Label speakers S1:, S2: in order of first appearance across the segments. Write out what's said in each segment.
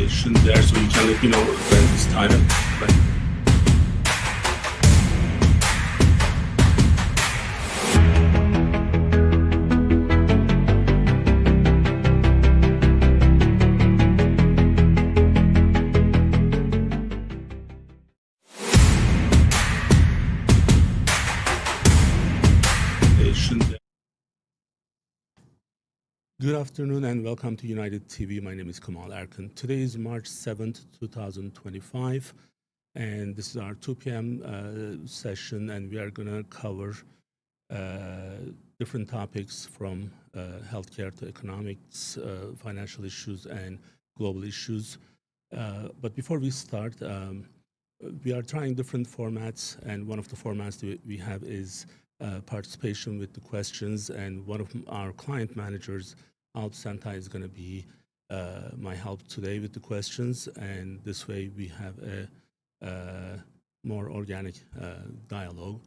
S1: there, so you can let me know when it's time. Right. Good afternoon and welcome to UnitedTV. My name is Kemal, Erkan. Today is March 7th, 2025, and this is our 2 p.m. Session, and we are going to cover different topics from healthcare to economics, financial issues, and global issues. But before we start, we are trying different formats, and one of the formats that we have is participation with the questions, and one of our client managers, Alp Santa, is going to be my help today with the questions, and this way we have a more organic dialogue.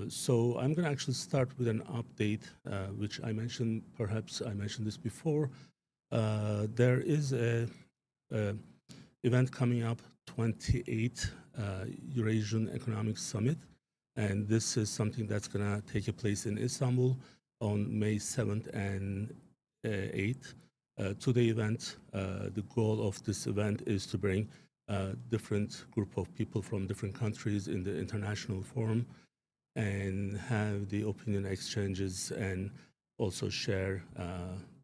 S1: So I'm going to actually start with an update, which I mentioned, perhaps I mentioned this before. There is a event coming up, 28th Eurasian Economic Summit, and this is something that's going to take place in Istanbul on May 7th and 8th. To the event, the goal of this event is to bring different group of people from different countries in the international forum and have the opinion exchanges and also share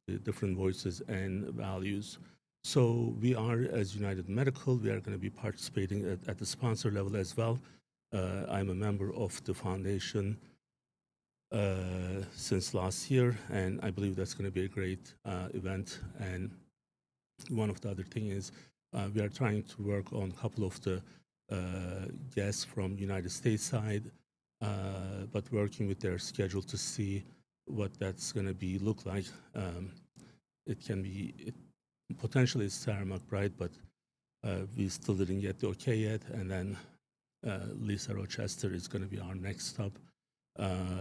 S1: the different voices and values. So we are, as United Medical, we are going to be participating at the sponsor level as well. I'm a member of the foundation since last year, and I believe that's going to be a great event. And one of the other things is we are trying to work on a couple of the guests from United States side, but working with their schedule to see what that's going to be look like. It can be potentially Sarah McBride, but we still didn't get the okay yet. And then Lisa Rochester is going to be our next stop.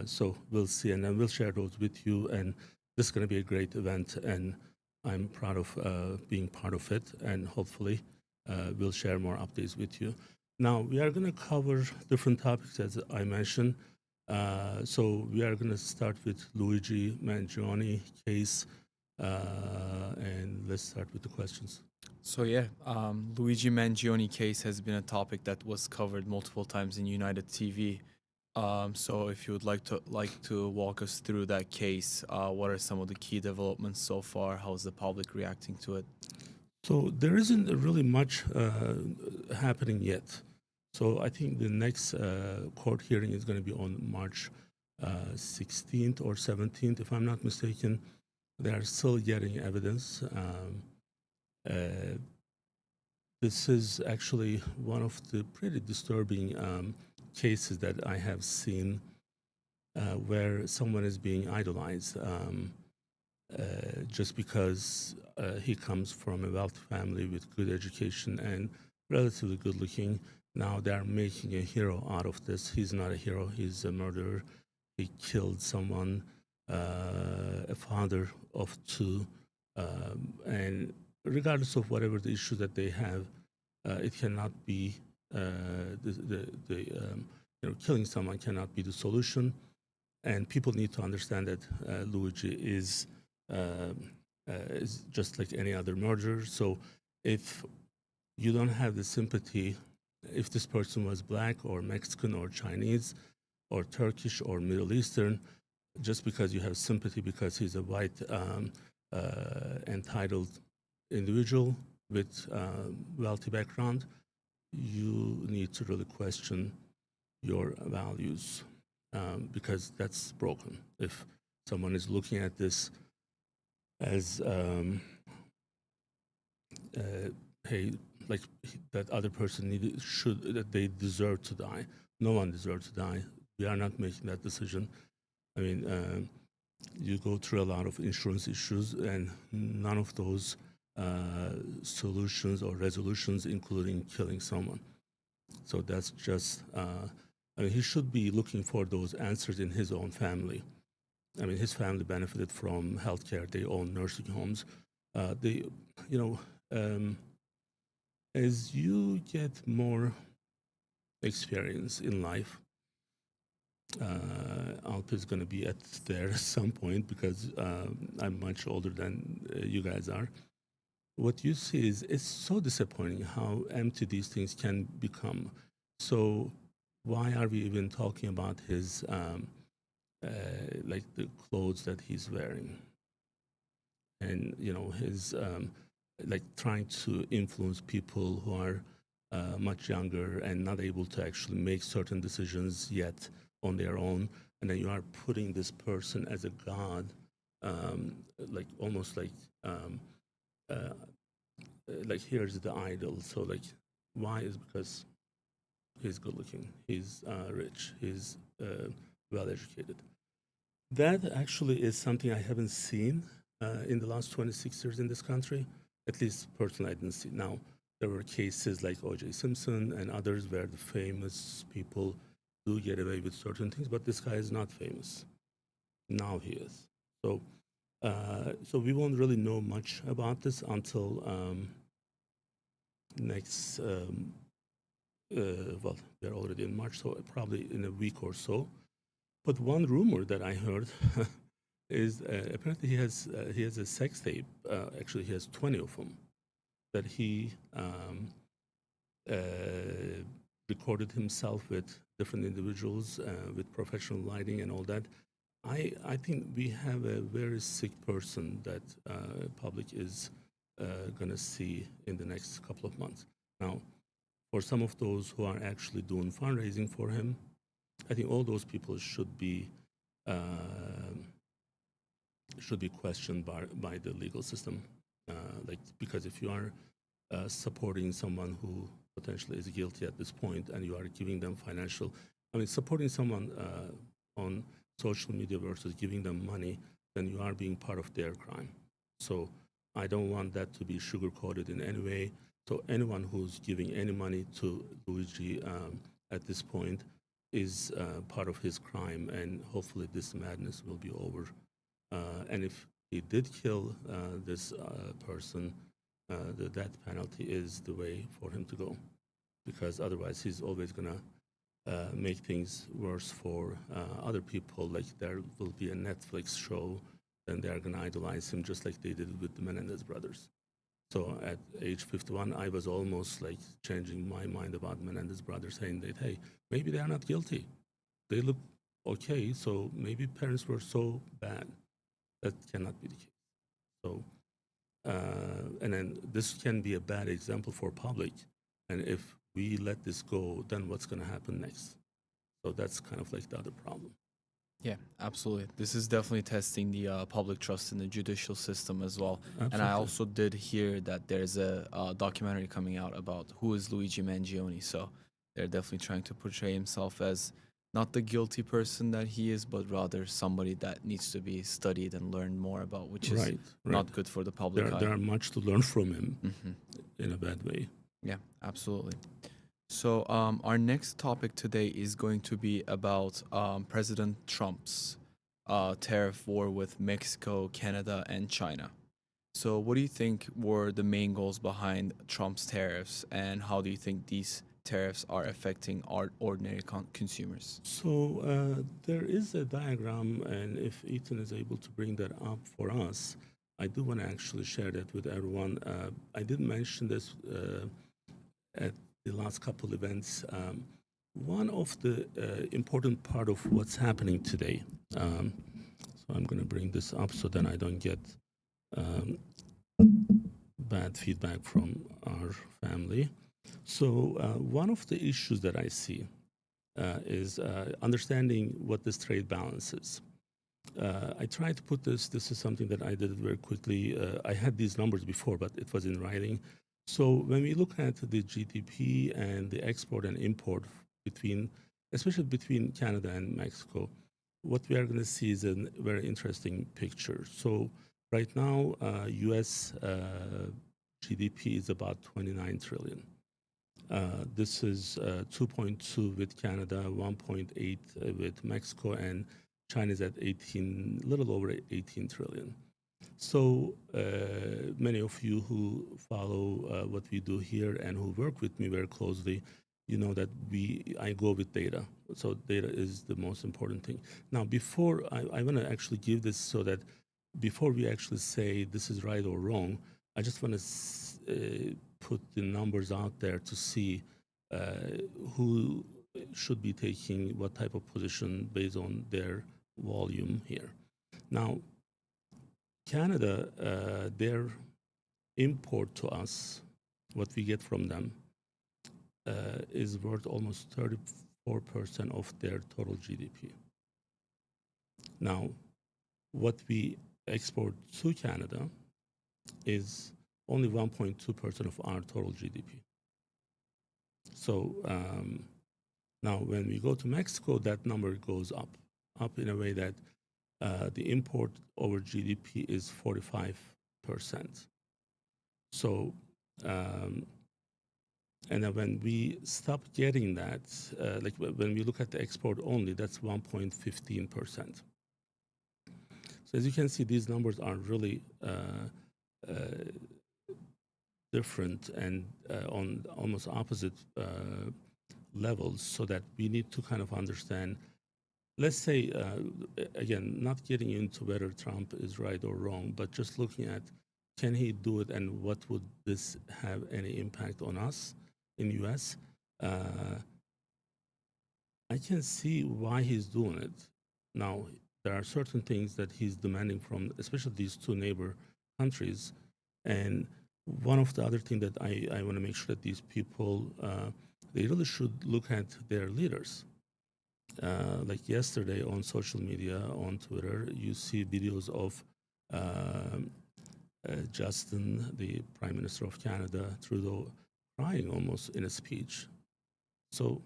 S1: So we'll see, and then we'll share those with you. And this is going to be a great event, and I'm proud of being part of it. And hopefully, we'll share more updates with you. Now, we are going to cover different topics, as I mentioned. So we are going to start with Luigi Mangione case, and let's start with the questions.
S2: So yeah, Luigi Mangione case has been a topic that was covered multiple times in UnitedTV. So if you would like to walk us through that case, what are some of the key developments so far? How's the public reacting to it?
S1: So there isn't really much happening yet. So I think the next court hearing is going to be on March 16th or 17th, if I'm not mistaken. They are still getting evidence. This is actually one of the pretty disturbing cases that I have seen where someone is being idolized just because he comes from a wealthy family with good education and relatively good looking. Now they're making a hero out of this. He's not a hero, he's a murderer. He killed someone, a father of two, and regardless of whatever the issue that they have, it cannot be killing someone cannot be the solution, and people need to understand that Luigi is just like any other murderer. So if you don't have the sympathy, if this person was black or Mexican or Chinese or Turkish or Middle Eastern, just because you have sympathy because he's a white entitled individual with wealthy background, you need to really question your values because that's broken. If someone is looking at this as hey, like that other person that they deserve to die. No one deserves to die. We are not making that decision. I mean, you go through a lot of insurance issues, and none of those solutions or resolutions, including killing someone. So that's just, I mean, he should be looking for those answers in his own family. I mean, his family benefited from healthcare. They own nursing homes. as you get more experience in life, Alp is going to be at there at some point because I'm much older than you guys are. What you see is it's so disappointing how empty these things can become. So why are we even talking about his like the clothes that he's wearing, and his like trying to influence people who are much younger and not able to actually make certain decisions yet on their own, and then you are putting this person as a god, like almost uh, like here's the idol. So like, why is because he's good looking, he's rich, he's well educated. That actually is something I haven't seen in the last 26 years in this country. At least personally, I didn't see. Now, there were cases like O.J. Simpson and others where the famous people do get away with certain things, but this guy is not famous. Now he is. So, so we won't really know much about this until next. Well, we're already in March, so probably in a week or so. But one rumor that I heard is apparently he has a sex tape. Actually, he has 20 of them that he uh, recorded himself with different individuals with professional lighting and all that. I think we have a very sick person that public is going to see in the next couple of months. Now, for some of those who are actually doing fundraising for him, I think all those people should be questioned by the legal system. Like, because if you are supporting someone who potentially is guilty at this point and you are giving them financial, I mean, supporting someone on social media versus giving them money, then you are being part of their crime. So I don't want that to be sugar-coated in any way. So anyone who's giving any money to Luigi at this point is part of his crime, and hopefully this madness will be over. And if he did kill this person, the death penalty is the way for him to go, because otherwise he's always gonna make things worse for other people. Like there will be a Netflix show, and they are gonna idolize him just like they did with the Menendez brothers. So at age 51, I was almost like changing my mind about Menendez brothers, saying that, hey, maybe they are not guilty. They look okay, so maybe parents were so bad. That cannot be the case. So, and then this can be a bad example for public. And if we let this go, then what's going to happen next? So that's kind of like the other problem.
S2: Yeah, absolutely. This is definitely testing the public trust in the judicial system as well. And I
S1: Absolutely.
S2: also did hear that there's a documentary coming out about who is Luigi Mangione. So they're definitely trying to portray himself as not the guilty person that he is, but rather somebody that needs to be studied and learned more about, which is
S1: Right.
S2: not good for the public
S1: There
S2: eye.
S1: are much to learn from him
S2: Hmm.
S1: in a bad way.
S2: Yeah, absolutely. So our next topic today is going to be about President Trump's tariff war with Mexico, Canada, and China. So what do you think were the main goals behind Trump's tariffs, and how do you think these tariffs are affecting our ordinary consumers?
S1: So there is a diagram, and if Ethan is able to bring that up for us, I do want to actually share that with everyone. I did mention this at the last couple events. One of the important part of what's happening today. So I'm going to bring this up so then I don't get um, bad feedback from our family. So one of the issues that I see is understanding what this trade balance is. I tried to put this. This is something that I did very quickly. I had these numbers before, but it was in writing. So when we look at the GDP and the export and import between, especially between Canada and Mexico, what we are going to see is a very interesting picture. So right now, U.S. GDP is about 29 trillion. This is 2.2 with Canada, 1.8 with Mexico, and China is at 18, little over 18 trillion. So many of you who follow what we do here and who work with me very closely, you know that I go with data. So data is the most important thing. Now, before I want to actually give this so that before we actually say this is right or wrong, I just want to put the numbers out there to see who should be taking what type of position based on their volume here. Now, Canada, their import to us, what we get from them, is worth almost 34% of their total GDP. Now, what we export to Canada is only 1.2% of our total GDP. So now when we go to Mexico, that number goes up in a way that the import over GDP is 45%. So, and then when we stop getting that, like when we look at the export only, that's 1.15%. So as you can see, these numbers are really different and on almost opposite levels, so that we need to kind of understand. Let's say, again, not getting into whether Trump is right or wrong, but just looking at can he do it and what would this have any impact on us in U.S. I can see why he's doing it. Now, there are certain things that he's demanding from, especially these two neighbor countries. And one of the other things that I want to make sure that these people, they really should look at their leaders. Like yesterday on social media, on Twitter, you see videos of Justin, the Prime Minister of Canada, Trudeau, crying almost in a speech. So,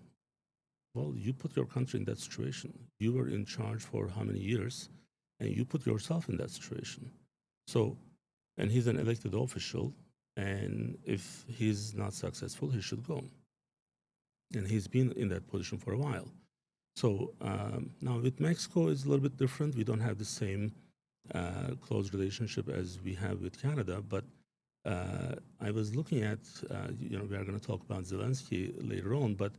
S1: well, you put your country in that situation. You were in charge for how many years, and you put yourself in that situation. So, and he's an elected official, and if he's not successful, he should go. And he's been in that position for a while. So now with Mexico, it's a little bit different. We don't have the same close relationship as we have with Canada, but I was looking at, we are going to talk about Zelenskyy later on, but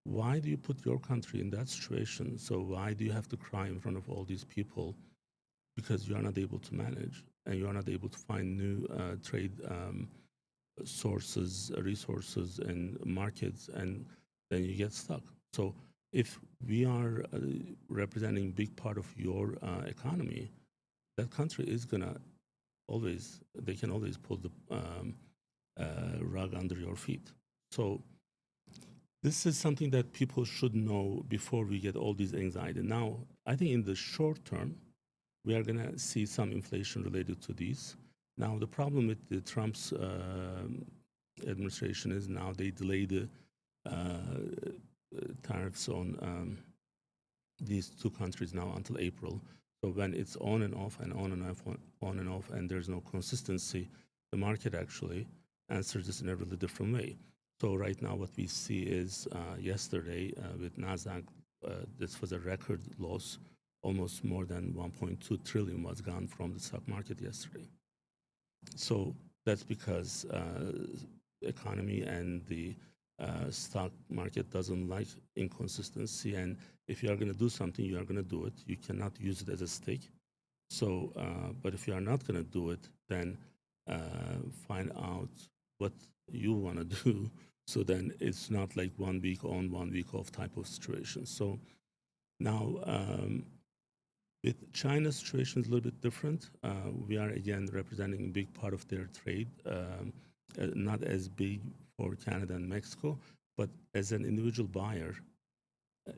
S1: why do you put your country in that situation? So why do you have to cry in front of all these people? Because you are not able to manage and you are not able to find new trade sources, resources, and markets, and then you get stuck. So if we are representing a big part of your economy, that country is gonna they can always pull the rug under your feet. So this is something that people should know before we get all these anxiety. Now, I think in the short term, we are gonna see some inflation related to these. Now, the problem with the Trump's administration is now they delay the tariffs on these two countries now until April. So when it's on and off and on and off, on and off, and there's no consistency, the market actually answers this in a really different way. So right now, what we see is yesterday with Nasdaq, this was a record loss. Almost more than 1.2 trillion was gone from the stock market yesterday. So that's because economy and the stock market doesn't like inconsistency. And if you are going to do something, you are going to do it. You cannot use it as a stake. So, but if you are not going to do it, then find out what you want to do. So then it's not like 1 week on, 1 week off type of situation. So now, with China's situation is a little bit different. We are again representing a big part of their trade, not as big for Canada and Mexico, but as an individual buyer,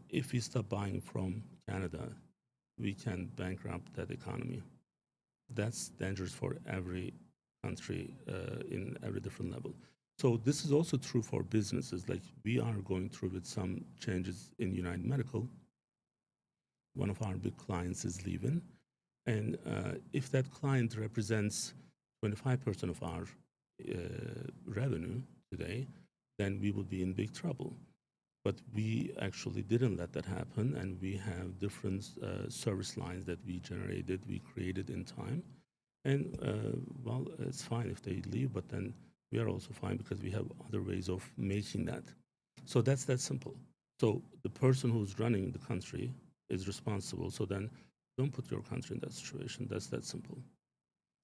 S1: if we stop buying from Canada, we can bankrupt that economy. That's dangerous for every country in every different level. So this is also true for businesses. Like we are going through with some changes in United Medical. One of our big clients is leaving. And if that client represents 25% of our revenue today, then we would be in big trouble. But we actually didn't let that happen, and we have different service lines that we generated, we created in time. And well, it's fine if they leave, but then we are also fine because we have other ways of making that. So that's that simple. So the person who's running the country is responsible. So then don't put your country in that situation. That's that simple.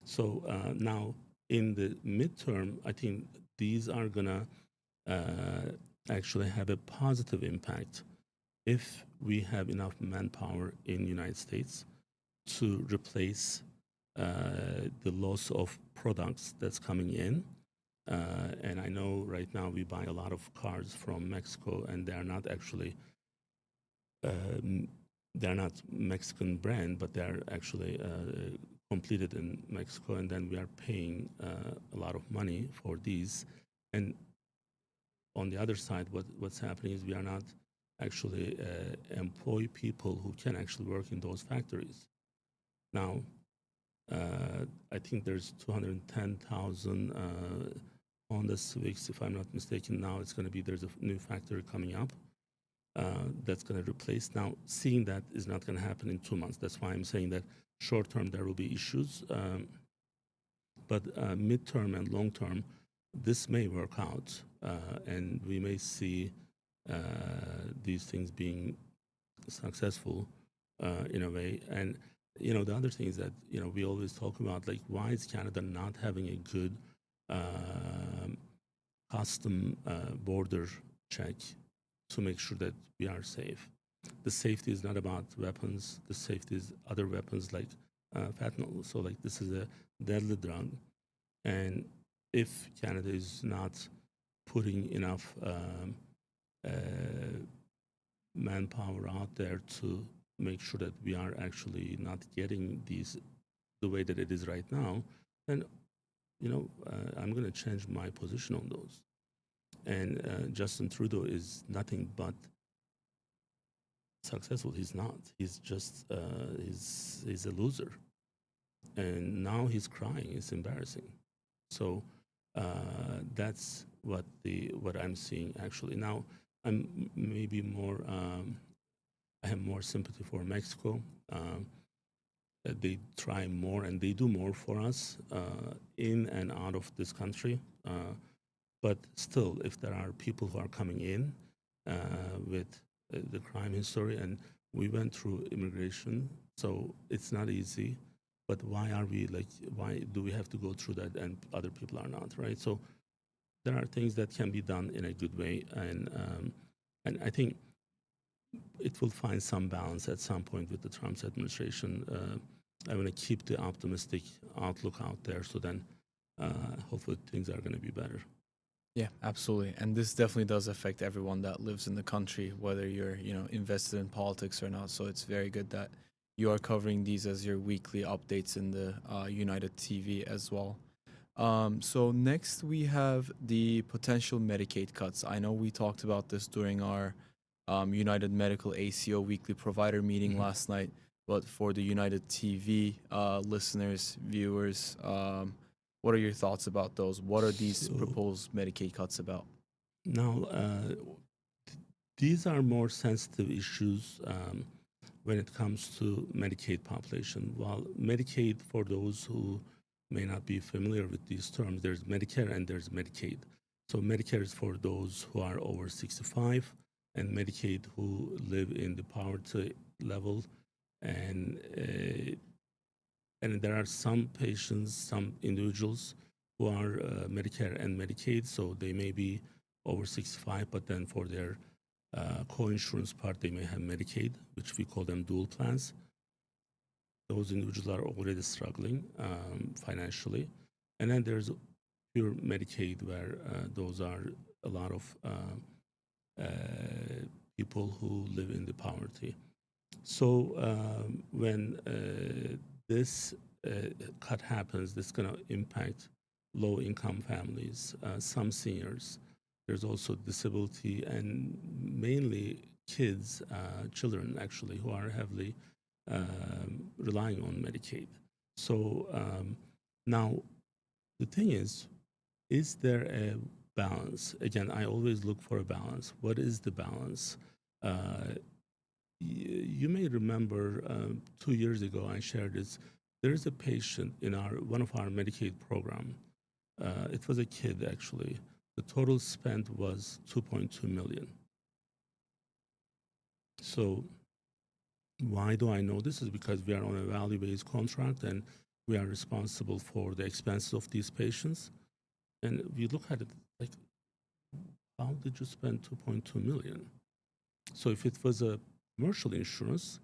S1: So now in the midterm, I think these are gonna actually have a positive impact if we have enough manpower in the United States to replace the loss of products that's coming in. And I know right now we buy a lot of cars from Mexico, and they're not actually they're not Mexican brand, but they're actually completed in Mexico, and then we are paying a lot of money for these. And on the other side, what's happening is we are not actually employ people who can actually work in those factories. Now, I think there's 210,000 Honda Civics, if I'm not mistaken. Now it's going to be, there's a new factory coming up that's going to replace. Now, seeing that is not going to happen in 2 months. That's why I'm saying that short term there will be issues, but midterm and long term, this may work out, and we may see these things being successful in a way. And the other thing is that we always talk about, like, why is Canada not having a good custom border check to make sure that we are safe? The safety is not about weapons. The safety is other weapons like fentanyl. So, like, this is a deadly drug, and if Canada is not putting enough manpower out there to make sure that we are actually not getting these the way that it is right now, then I'm going to change my position on those. And Justin Trudeau is nothing but successful. He's not. He's just he's a loser, and now he's crying. It's embarrassing. So that's what I'm seeing actually. Now I'm maybe more. I have more sympathy for Mexico. They try more and they do more for us in and out of this country. But still, if there are people who are coming in with the crime history, and we went through immigration, so it's not easy. But why are we like? Why do we have to go through that and other people are not, right? So there are things that can be done in a good way, and I think it will find some balance at some point with the Trump's administration. I want to keep the optimistic outlook out there, so then hopefully things are going to be better.
S2: Yeah, absolutely. And this definitely does affect everyone that lives in the country, whether you're, invested in politics or not. So it's very good that you are covering these as your weekly updates in the United TV as well. So next we have the potential Medicaid cuts. I know we talked about this during our United Medical ACO weekly provider meeting last night, but for the United TV listeners, viewers, what are your thoughts about those? What are these proposed Medicaid cuts about?
S1: Now, these are more sensitive issues when it comes to Medicaid population. While Medicaid, for those who may not be familiar with these terms, there's Medicare and there's Medicaid. So Medicare is for those who are over 65, and Medicaid who live in the poverty level. And there are some patients, some individuals who are Medicare and Medicaid, so they may be over 65, but then for their co-insurance part, they may have Medicaid, which we call them dual plans. Those individuals are already struggling financially. And then there's pure Medicaid, where those are a lot of people who live in the poverty. So when this cut happens, this is going to impact low-income families, some seniors. There's also disability, and mainly kids, children actually, who are heavily relying on Medicaid. So now the thing is there a balance? Again, I always look for a balance. What is the balance? You may remember 2 years ago I shared this. there is a patient in one of our Medicaid program. It was a kid actually. The total spent was 2.2 million. So why do I know this? Is because we are on a value-based contract and we are responsible for the expenses of these patients. And we look at it like, how did you spend 2.2 million? So if it was a commercial insurance,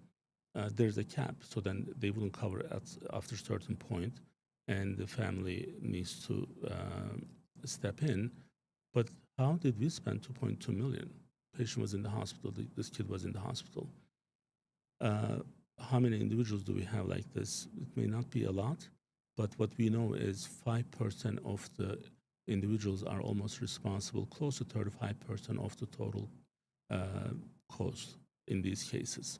S1: there's a cap. So then they wouldn't cover it after a certain point, and the family needs to step in. But how did we spend 2.2 million? Patient was in the hospital. This kid was in the hospital. How many individuals do we have like this? It may not be a lot, but what we know is 5% of the individuals are almost responsible, close to 35% of the total cost in these cases.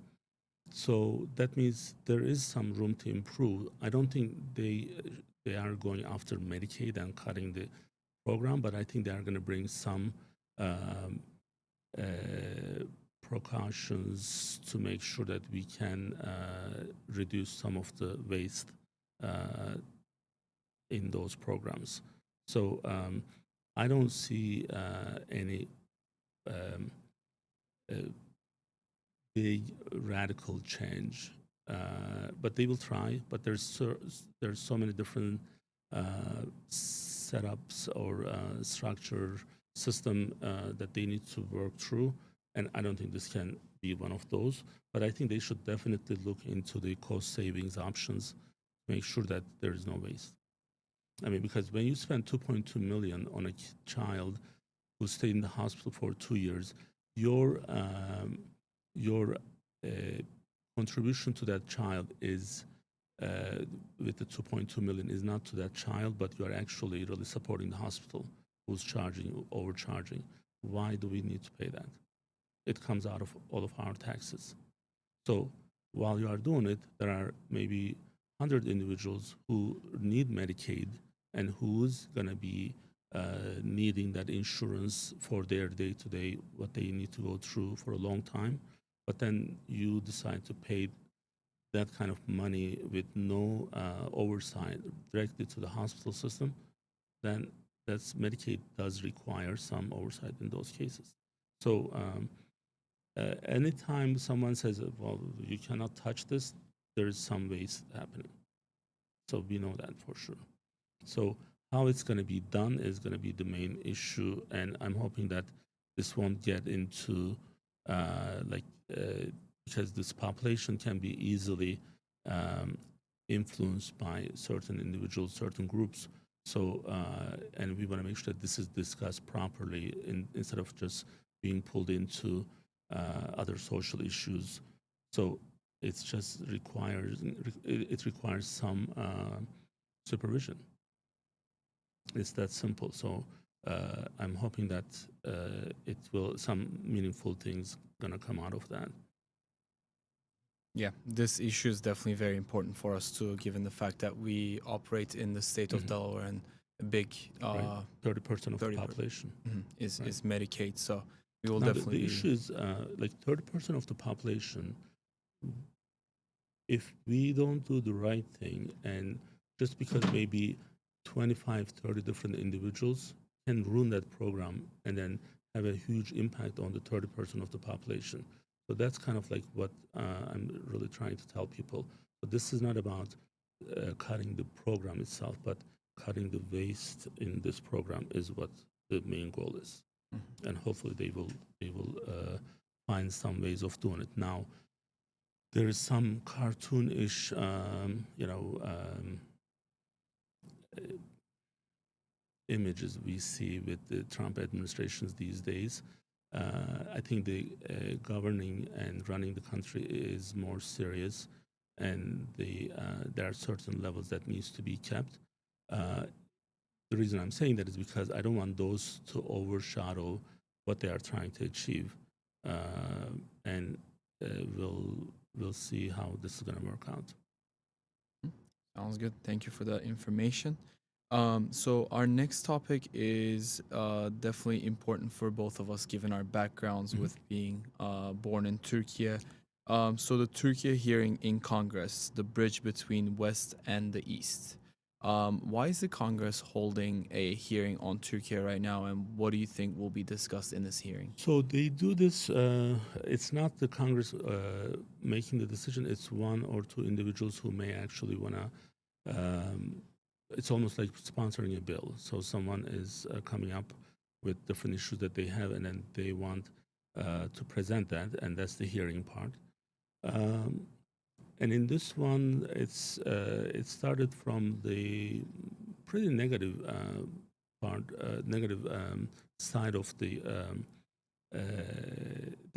S1: So that means there is some room to improve. I don't think they are going after Medicaid and cutting the program, but I think they are going to bring some precautions to make sure that we can reduce some of the waste in those programs. So I don't see any big radical change, but they will try. But there's so many different setups or structure system that they need to work through, and I don't think this can be one of those. But I think they should definitely look into the cost savings options to make sure that there is no waste. I mean, because when you spend 2.2 million on a child who stayed in the hospital for 2 years, your contribution to that child is with the 2.2 million is not to that child, but you are actually really supporting the hospital who's overcharging. Why do we need to pay that? It comes out of all of our taxes. So while you are doing it, there are maybe 100 individuals who need Medicaid and who's going to be needing that insurance for their day-to-day, what they need to go through for a long time. But then you decide to pay that kind of money with no oversight directly to the hospital system, then Medicaid does require some oversight in those cases. So anytime someone says, well, you cannot touch this, there is some waste happening. So we know that for sure. So how it's going to be done is going to be the main issue, and I'm hoping that this won't get into because this population can be easily influenced by certain individuals, certain groups. So, and we want to make sure that this is discussed properly instead of just being pulled into other social issues. So it requires some supervision. It's that simple. So I'm hoping that some meaningful things gonna come out of that.
S2: Yeah, this issue is definitely very important for us too, given the fact that we operate in the state of Delaware, and a big
S1: 30% of the population
S2: is Medicaid. So we will
S1: now
S2: definitely.
S1: The issue is like 30% of the population. If we don't do the right thing, and just because maybe 25, 30 different individuals can ruin that program and then have a huge impact on the 30% of the population. So that's kind of like what I'm really trying to tell people. But this is not about cutting the program itself, but cutting the waste in this program is what the main goal is. And hopefully they will find some ways of doing it. Now, there is some cartoonish, images we see with the Trump administrations these days. I think the governing and running the country is more serious, and there are certain levels that needs to be kept. The reason I'm saying that is because I don't want those to overshadow what they are trying to achieve, and we'll see how this is going to work out.
S2: Sounds good. Thank you for that information. So our next topic is definitely important for both of us, given our backgrounds with being born in Turkey So the Turkey hearing in Congress, the bridge between West and the East. Why is the Congress holding a hearing on Turkey right now, and what do you think will be discussed in this hearing?
S1: So they do this. It's not the Congress making the decision. It's one or two individuals who may actually want to. It's almost like sponsoring a bill. So someone is coming up with different issues that they have, and then they want to present that, and that's the hearing part. And in this one, it started from the pretty negative part, negative side of the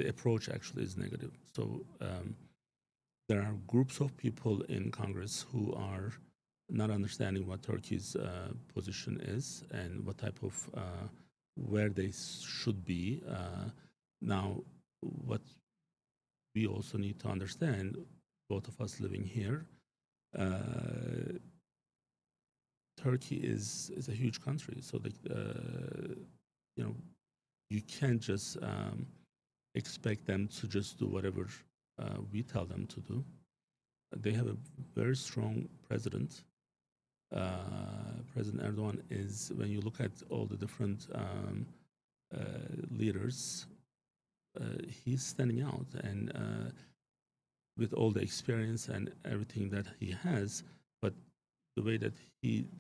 S1: approach. Actually, is negative. So there are groups of people in Congress who are not understanding what Turkey's position is and what type of where they should be. Now, what we also need to understand, both of us living here, Turkey is a huge country, so you know you can't just expect them to just do whatever we tell them to do. They have a very strong president. President Erdogan is, when you look at all the different leaders, he's standing out, and with all the experience and everything that he has, but the way that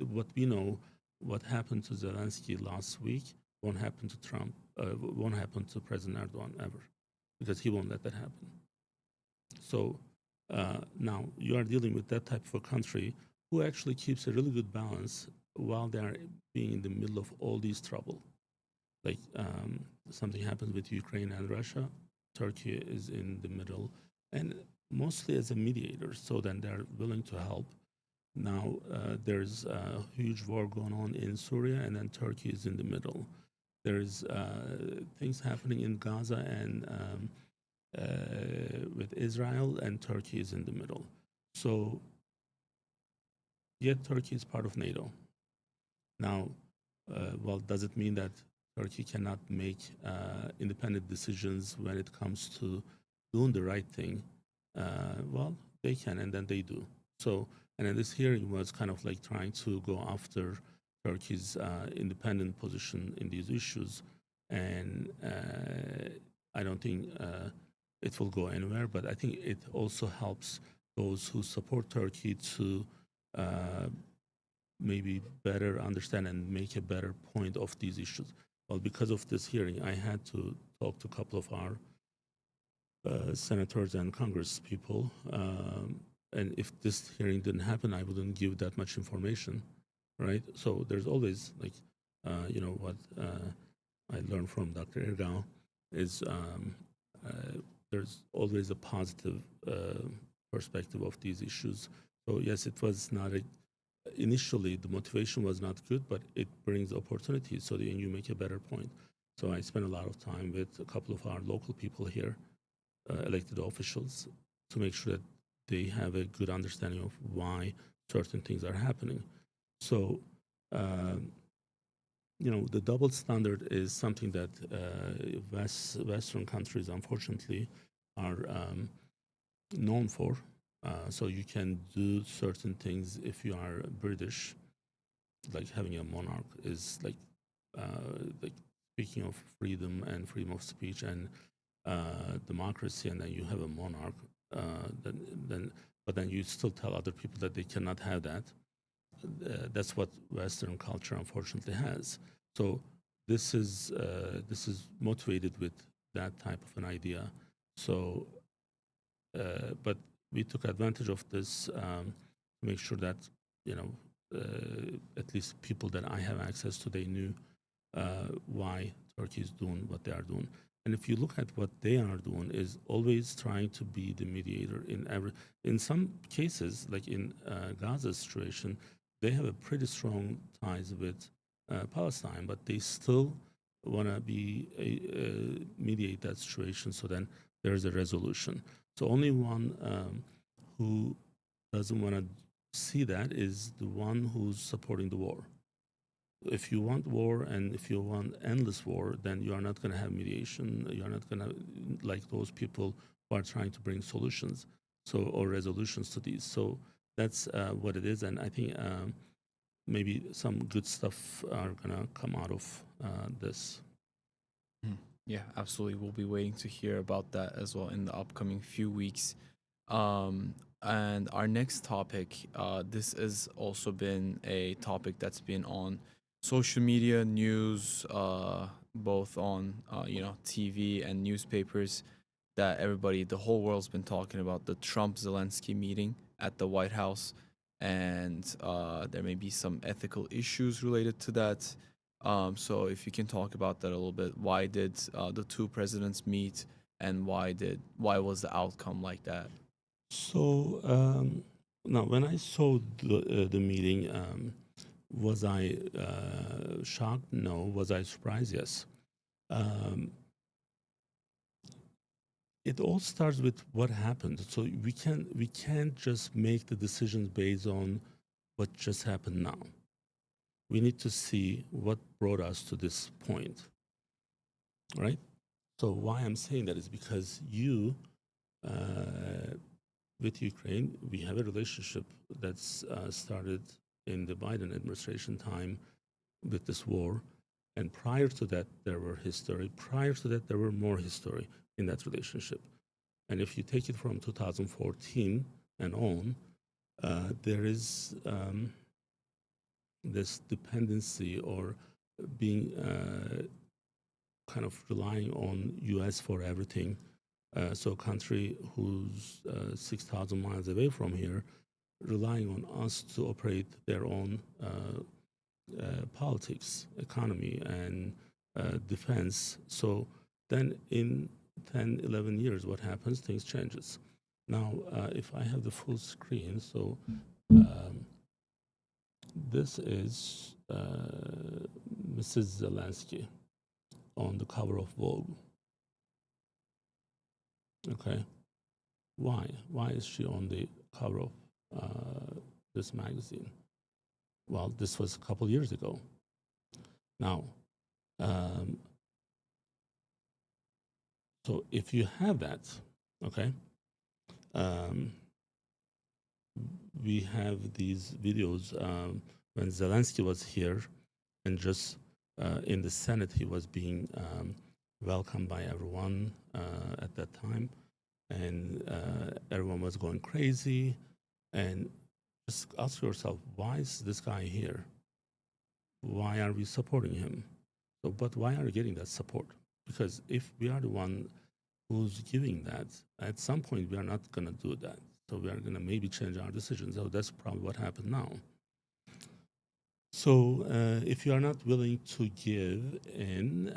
S1: what we know, what happened to Zelenskyy last week won't happen to Trump, won't happen to President Erdogan ever, because he won't let that happen. So now you are dealing with that type of a country who actually keeps a really good balance while they are being in the middle of all these trouble. Like something happens with Ukraine and Russia, Turkey is in the middle, and mostly as a mediator. So then they're willing to help. Now there's a huge war going on in Syria, and then Turkey is in the middle. There's things happening in Gaza and with Israel, and Turkey is in the middle. So yet Turkey is part of NATO. Now, well, does it mean that Turkey cannot make independent decisions when it comes to doing the right thing? Well, they can, and then they do. So, and then this hearing was kind of like trying to go after Turkey's independent position in these issues, and I don't think it will go anywhere. But I think it also helps those who support Turkey to maybe better understand and make a better point of these issues. Well, because of this hearing, I had to talk to a couple of our senators and Congress people. And if this hearing didn't happen, I wouldn't give that much information, right? So there's always, like, what I learned from Dr. Erkan is there's always a positive perspective of these issues. So yes, it was not initially the motivation was not good, but it brings opportunities so that you make a better point. So I spent a lot of time with a couple of our local people here, elected officials, to make sure that they have a good understanding of why certain things are happening. So, the double standard is something that Western countries, unfortunately, are known for. So you can do certain things if you are British, like having a monarch is like speaking of freedom and freedom of speech and democracy, and then you have a monarch, but then you still tell other people that they cannot have that. That's what Western culture unfortunately has. So this is motivated with that type of an idea. So, but we took advantage of this to make sure that at least people that I have access to, they knew why Turkey is doing what they are doing. And if you look at what they are doing, is always trying to be the mediator in some cases, like in Gaza's situation, they have a pretty strong ties with Palestine, but they still want to be mediate that situation. So then there is a resolution. So only one who doesn't want to see that is the one who's supporting the war. If you want war and if you want endless war, then you are not going to have mediation. You are not going to, like those people who are trying to bring solutions or resolutions to these. So that's what it is, and I think maybe some good stuff are gonna come out of this.
S2: Yeah, absolutely. We'll be waiting to hear about that as well in the upcoming few weeks. And our next topic, this has also been a topic that's been on social media, news, both on TV and newspapers. That everybody, the whole world's been talking about the Trump-Zelenskyy meeting at the White House, and there may be some ethical issues related to that. So if you can talk about that a little bit, why did the two presidents meet, and why was the outcome like that?
S1: So now, when I saw the meeting, was I shocked? No. Was I surprised? Yes. Um, it all starts with what happened. So we can't just make the decisions based on what just happened now. We need to see what brought us to this point, right? So why I'm saying that is because with Ukraine, we have a relationship that's started in the Biden administration time with this war. And prior to that, there were history. Prior to that, there were more history in that relationship. And if you take it from 2014 and on, there is this dependency or being kind of relying on U.S. for everything. So a country who's 6,000 miles away from here, relying on us to operate their own politics, economy, and defense. So then in 10, 11 years, what happens? Things changes. Now, if I have the full screen, so this is Mrs. Zelenskyy on the cover of Vogue. Okay, why? Why is she on the cover of this magazine? Well, this was a couple years ago. Now, so if you have that, okay, we have these videos when Zelenskyy was here, and just in the Senate, he was being welcomed by everyone at that time, and everyone was going crazy. And just ask yourself, why is this guy here? Why are we supporting him? So, but why are we getting that support? Because if we are the one who's giving that, at some point we are not going to do that. So we are going to maybe change our decisions. So that's probably what happened now. So if you are not willing to give in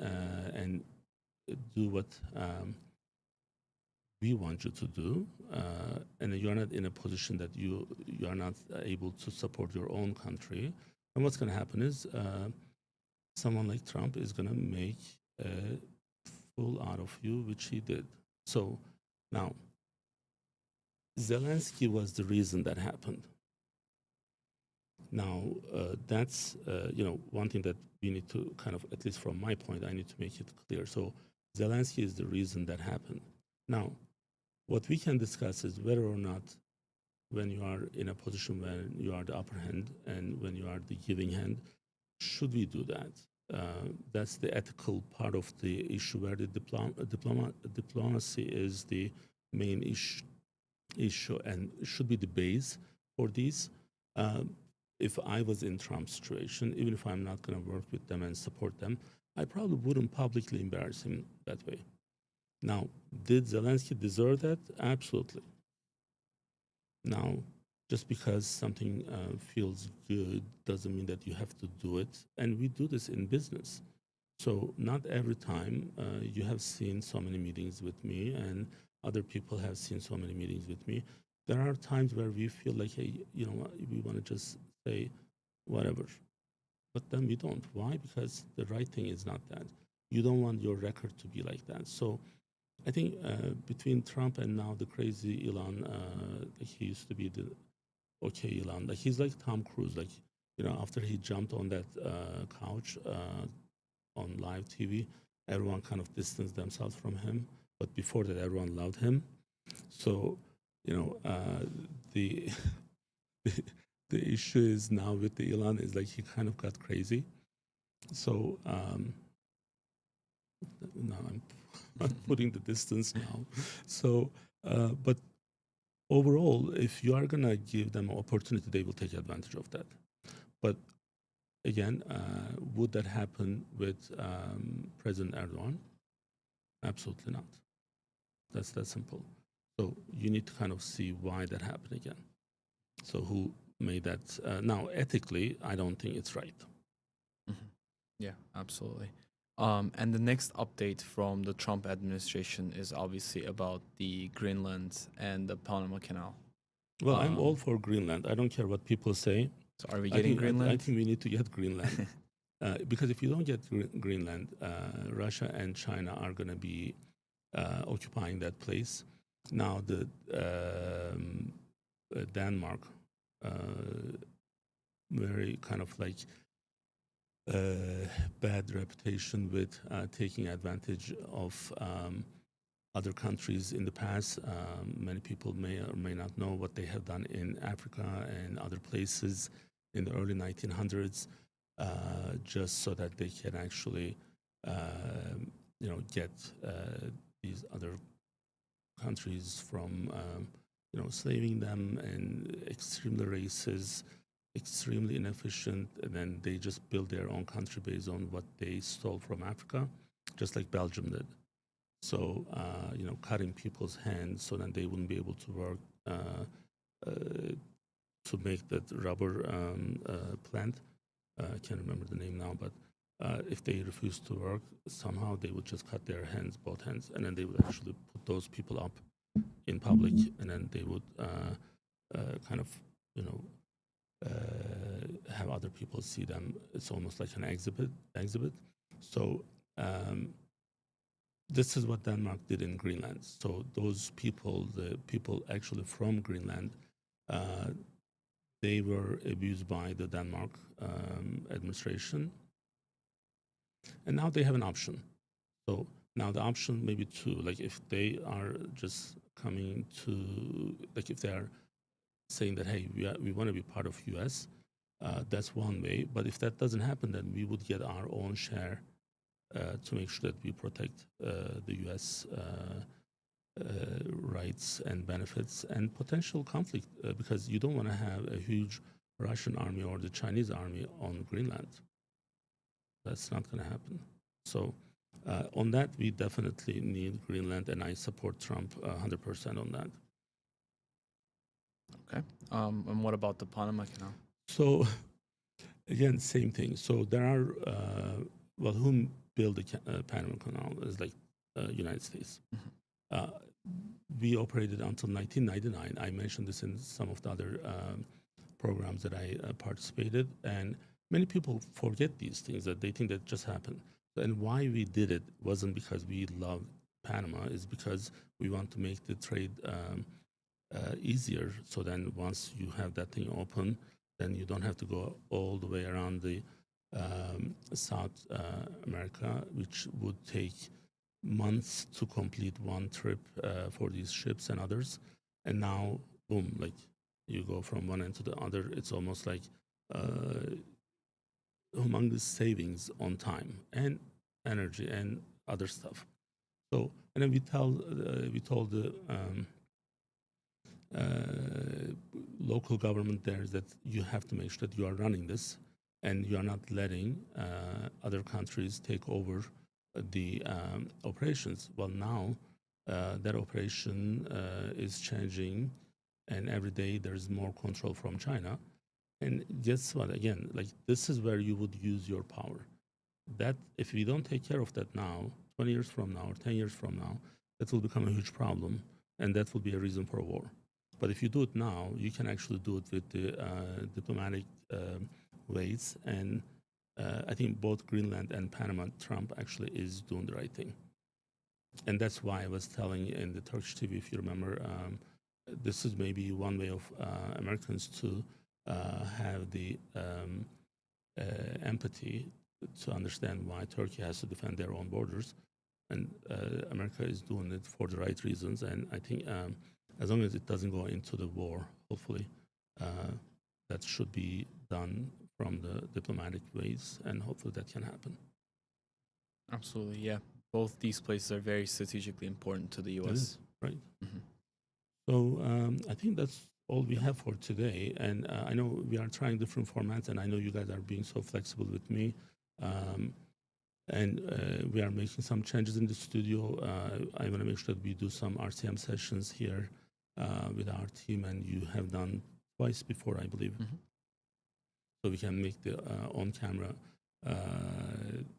S1: and do what we want you to do, and you are not in a position that you are not able to support your own country, and what's going to happen is someone like Trump is going to make a fool out of you, which he did. So now, Zelenskyy was the reason that happened. Now, that's one thing that we need to kind of, at least from my point, I need to make it clear. So Zelenskyy is the reason that happened. Now, what we can discuss is whether or not, when you are in a position where you are the upper hand and when you are the giving hand, should we do that? That's the ethical part of the issue, where the diplomacy is the main issue and should be the base for these. If I was in Trump's situation, even if I'm not going to work with them and support them, I probably wouldn't publicly embarrass him that way. Now, did Zelenskyy deserve that? Absolutely. Now, just because something feels good doesn't mean that you have to do it. And we do this in business. So not every time you have seen so many meetings with me, and other people have seen so many meetings with me. There are times where we feel like, hey, you know what, we want to just say whatever. But then we don't. Why? Because the right thing is not that. You don't want your record to be like that. So I think between Trump and now the crazy Elon, he used to be the okay Elon. Like, he's like Tom Cruise. Like, after he jumped on that couch on live TV, everyone kind of distanced themselves from him. But before that, everyone loved him. So, you know, the the issue is now with the Elon is like he kind of got crazy. So now I'm putting the distance now. So, but overall, if you are gonna give them an opportunity, they will take advantage of that. But again, would that happen with President Erdogan? Absolutely not. That's that simple. So you need to kind of see why that happened again. So who made that? Now, ethically, I don't think it's right.
S2: Yeah, absolutely. And the next update from the Trump administration is obviously about the Greenland and the Panama Canal.
S1: Well, I'm all for Greenland. I don't care what people say.
S2: So are we getting Greenland?
S1: I think we need to get Greenland. Because if you don't get Greenland, Russia and China are going to be occupying that place. Now, the Denmark, very kind of like bad reputation with taking advantage of other countries in the past. Many people may or may not know what they have done in Africa and other places in the early 1900s, just so that they can actually, get these other countries from, slaving them, and extremely racist, extremely inefficient, and then they just build their own country based on what they stole from Africa, just like Belgium did. So, cutting people's hands so that they wouldn't be able to work to make that rubber plant. I can't remember the name now, but if they refused to work, somehow they would just cut their hands, both hands, and then they would actually put those people up in public, and then they would kind of, have other people see them. It's almost like an exhibit. So this is what Denmark did in Greenland. So those people, the people actually from Greenland, they were abused by the Denmark administration, and now they have an option. So now the option maybe two, like if they are just coming to, like if they are saying that, hey, we want to be part of US, that's one way. But if that doesn't happen, then we would get our own share to make sure that we protect the US rights and benefits and potential conflict, because you don't want to have a huge Russian army or the Chinese army on Greenland. That's not going to happen. So on that, we definitely need Greenland, and I support Trump 100% on that.
S2: Okay. And what about the Panama Canal?
S1: So again, same thing. So there are, who built the Panama Canal is like United States. We operated until 1999. I mentioned this in some of the other programs that I participated, and many people forget these things, that they think that just happened. And why we did it wasn't because we love Panama, is because we want to make the trade easier. So then once you have that thing open, then you don't have to go all the way around the South America, which would take months to complete one trip for these ships and others. And now, boom, like you go from one end to the other. It's almost like humongous savings on time and energy and other stuff. So, and then we told the local government there that you have to make sure that you are running this, and you are not letting other countries take over the operations. Well, now that operation is changing, and every day there's more control from China. And guess what? Again, like this is where you would use your power. That if we don't take care of that now, 20 years from now or 10 years from now, that will become a huge problem, and that will be a reason for a war. But if you do it now, you can actually do it with the diplomatic ways. And I think both Greenland and Panama, Trump actually is doing the right thing. And that's why I was telling in the Turkish TV, if you remember, this is maybe one way of Americans to have the empathy to understand why Turkey has to defend their own borders. and America is doing it for the right reasons. And I think as long as it doesn't go into the war, hopefully, that should be done from the diplomatic ways, and hopefully that can happen.
S2: Absolutely, yeah. Both these places are very strategically important to the
S1: It
S2: U.S.
S1: is, right? So I think that's all we have for today. And I know we are trying different formats, and I know you guys are being so flexible with me. And we are making some changes in the studio. I want to make sure that we do some RCM sessions here with our team, and you have done twice before, I believe. So we can make the on-camera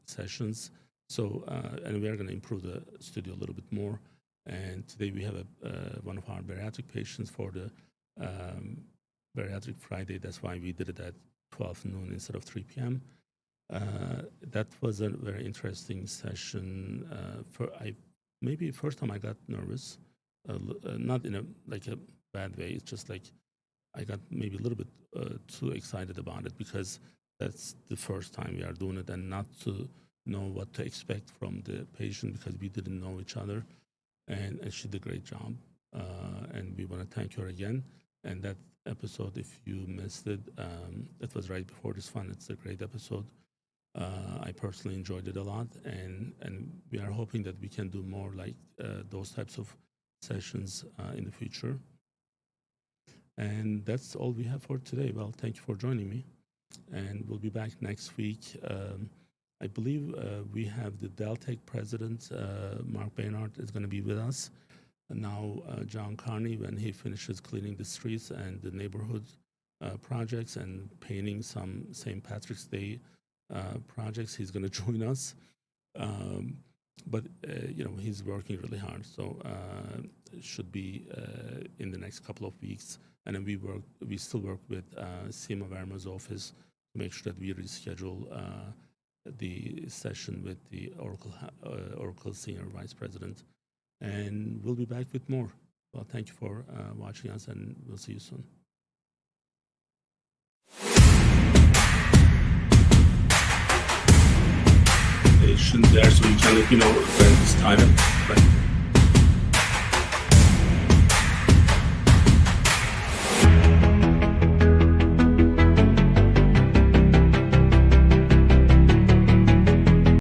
S1: sessions. So, and we are going to improve the studio a little bit more. And today we have one of our bariatric patients for the Bariatric Friday. That's why we did it at 12 noon instead of 3 p.m. That was a very interesting session. Maybe first time I got nervous, not in a bad way. It's just like I got maybe a little bit too excited about it, because that's the first time we are doing it, and not to know what to expect from the patient, because we didn't know each other. And she did a great job, and we want to thank her again. And that episode, if you missed it, it was right before this one. It's a great episode. I personally enjoyed it a lot, and we are hoping that we can do more like those types of sessions in the future. And that's all we have for today. Well, thank you for joining me, and we'll be back next week. I believe we have the Deltec president, Mark Baynard, is going to be with us. And now John Carney, when he finishes cleaning the streets and the neighborhood projects and painting some St. Patrick's Day projects, he's going to join us. But he's working really hard, so it should be in the next couple of weeks. And then we still work with Sima Verma's office to make sure that we reschedule the session with the Oracle Senior Vice President. And we'll be back with more. Well, thank you for watching us, and we'll see you soon. There, so you can let me know when it's time. Right.